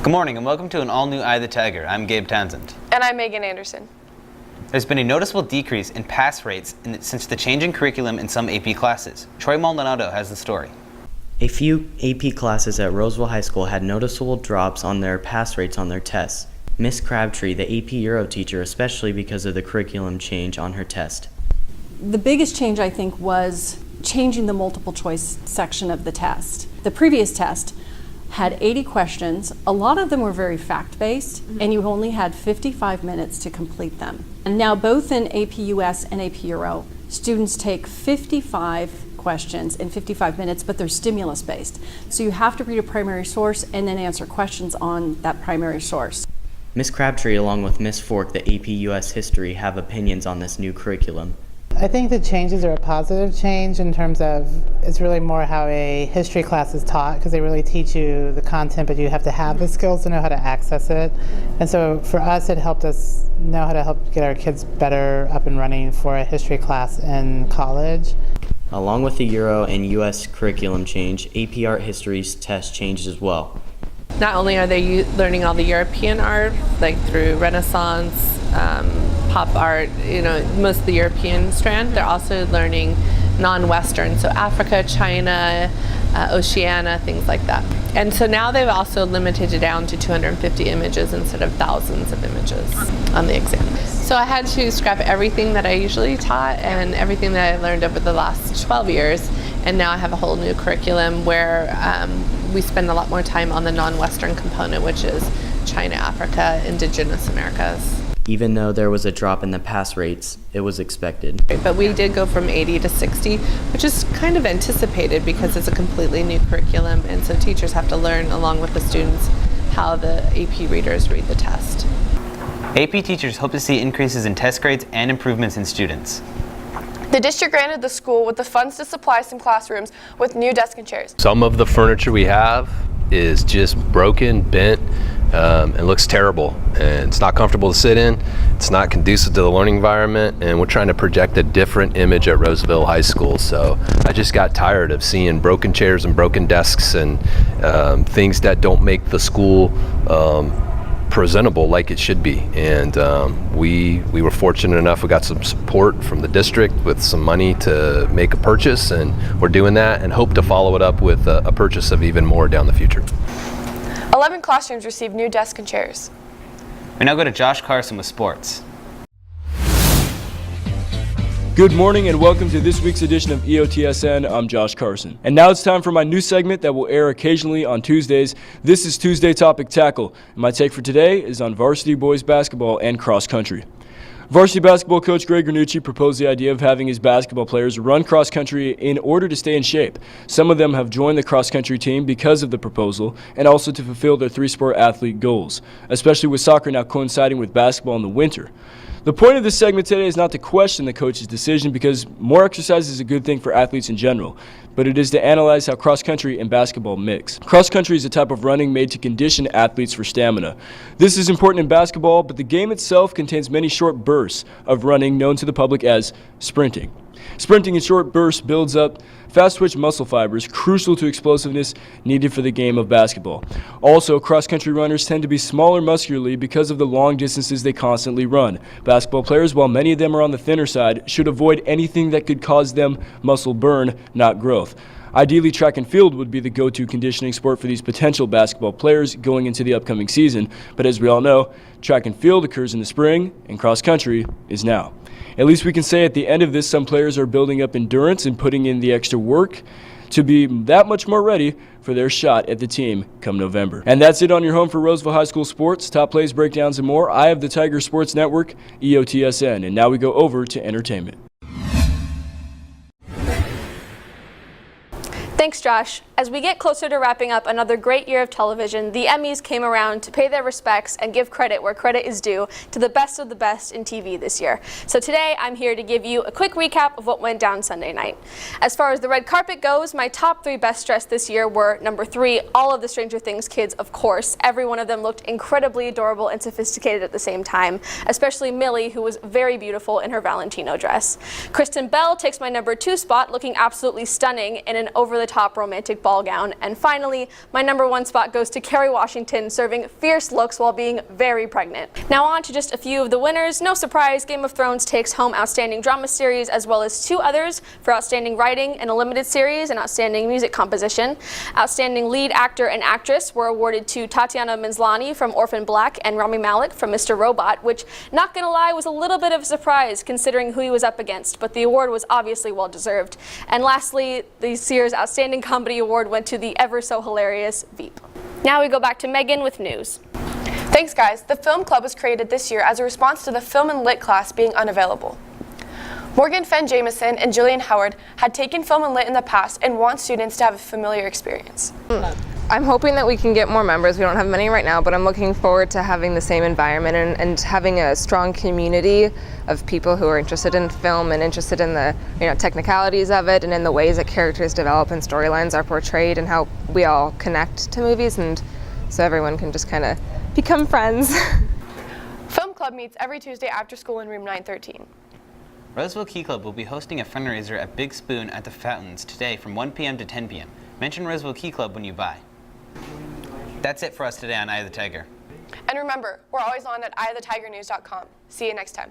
Good morning and welcome to an all-new Eye of the Tiger. I'm Gabe Townsend. And I'm Megan Anderson. There's been a noticeable decrease in pass rates since the change in curriculum in some AP classes. Troy Maldonado has the story. A few AP classes at Roseville High School had noticeable drops on their pass rates on their tests. Miss Crabtree, the AP Euro teacher, especially because of the curriculum change on her test. The biggest change, I think, was changing the multiple choice section of the test. The previous test had 80 questions. A lot of them were very fact-based, and you only had 55 minutes to complete them. And now both in AP US and AP Euro, students take 55 questions in 55 minutes, but they're stimulus-based. So you have to read a primary source and then answer questions on that primary source. Miss Crabtree, along with Miss Fork, the AP US History, have opinions on this new curriculum. I think the changes are a positive change in terms of it's really more how a history class is taught, because they really teach you the content, but you have to have the skills to know how to access it. And so for us, it helped us know how to help get our kids better up and running for a history class in college. Along with the Euro and US curriculum change, AP Art History's test changes as well. Not only are they learning all the European art, like through Renaissance, pop art, most of the European strand, they're also learning non-Western, so Africa, China, Oceania, things like that. And so now they've also limited it down to 250 images instead of thousands of images on the exam. So I had to scrap everything that I usually taught and everything that I learned over the last 12 years, and now I have a whole new curriculum where we spend a lot more time on the non-Western component, which is China, Africa, Indigenous Americas. Even though there was a drop in the pass rates, it was expected. But we did go from 80 to 60, which is kind of anticipated because it's a completely new curriculum, and so teachers have to learn along with the students how the AP readers read the test. AP teachers hope to see increases in test grades and improvements in students. The district granted the school with the funds to supply some classrooms with new desks and chairs. Some of the furniture we have is just broken, bent, and looks terrible, and it's not comfortable to sit in. It's not conducive to the learning environment, and we're trying to project a different image at Roseville High School. So I just got tired of seeing broken chairs and broken desks and things that don't make the school presentable like it should be. And we were fortunate enough, we got some support from the district with some money to make a purchase, and we're doing that and hope to follow it up with a purchase of even more down the future. 11 classrooms received new desks and chairs. We now go to Josh Carson with sports. Good morning and welcome to this week's edition of EOTSN. I'm Josh Carson. And now it's time for my new segment that will air occasionally on Tuesdays. This is Tuesday Topic Tackle. And my take for today is on varsity boys basketball and cross country. Varsity basketball coach Greg Granucci proposed the idea of having his basketball players run cross country in order to stay in shape. Some of them have joined the cross country team because of the proposal and also to fulfill their three-sport athlete goals, especially with soccer now coinciding with basketball in the winter. The point of this segment today is not to question the coach's decision, because more exercise is a good thing for athletes in general, but it is to analyze how cross-country and basketball mix. Cross-country is a type of running made to condition athletes for stamina. This is important in basketball, but the game itself contains many short bursts of running known to the public as sprinting. Sprinting in short bursts builds up fast-twitch muscle fibers, crucial to explosiveness needed for the game of basketball. Also, cross-country runners tend to be smaller muscularly because of the long distances they constantly run. Basketball players, while many of them are on the thinner side, should avoid anything that could cause them muscle burn, not growth. Ideally, track and field would be the go-to conditioning sport for these potential basketball players going into the upcoming season, but as we all know, track and field occurs in the spring, and cross-country is now. At least we can say at the end of this, some players are building up endurance and putting in the extra work to be that much more ready for their shot at the team come November. And that's it on your home for Roseville High School sports. Top plays, breakdowns, and more. I have the Tiger Sports Network, EOTSN. And now we go over to entertainment. Thanks, Josh. As we get closer to wrapping up another great year of television, the Emmys came around to pay their respects and give credit where credit is due to the best of the best in TV this year. So today, I'm here to give you a quick recap of what went down Sunday night. As far as the red carpet goes, my top 3 best dressed this year were number 3, all of the Stranger Things kids, of course. Every one of them looked incredibly adorable and sophisticated at the same time, especially Millie, who was very beautiful in her Valentino dress. Kristen Bell takes my number 2 spot, looking absolutely stunning in an over-the-top romantic ball gown. And finally, my #1 spot goes to Kerry Washington, serving fierce looks while being very pregnant. Now on to just a few of the winners. No surprise, Game of Thrones takes home Outstanding Drama Series, as well as 2 others for Outstanding Writing in a Limited Series and Outstanding Music Composition. Outstanding Lead Actor and Actress were awarded to Tatiana Maslany from Orphan Black and Rami Malek from Mr. Robot, which, not gonna lie, was a little bit of a surprise considering who he was up against, but the award was obviously well deserved. And lastly, this year's Outstanding Comedy Award went to the ever so hilarious Veep. Now we go back to Megan with news. Thanks, guys. The Film Club was created this year as a response to the Film and Lit class being unavailable. Morgan Fenn Jameson and Jillian Howard had taken Film and Lit in the past and want students to have a familiar experience. I'm hoping that we can get more members. We don't have many right now, but I'm looking forward to having the same environment and having a strong community of people who are interested in film and interested in the technicalities of it and in the ways that characters develop and storylines are portrayed and how we all connect to movies, and so everyone can just kind of become friends. Film Club meets every Tuesday after school in room 913. Roseville Key Club will be hosting a fundraiser at Big Spoon at the Fountains today from 1 p.m. to 10 p.m. Mention Roseville Key Club when you buy. That's it for us today on Eye of the Tiger. And remember, we're always on at eyeofthetigernews.com. See you next time.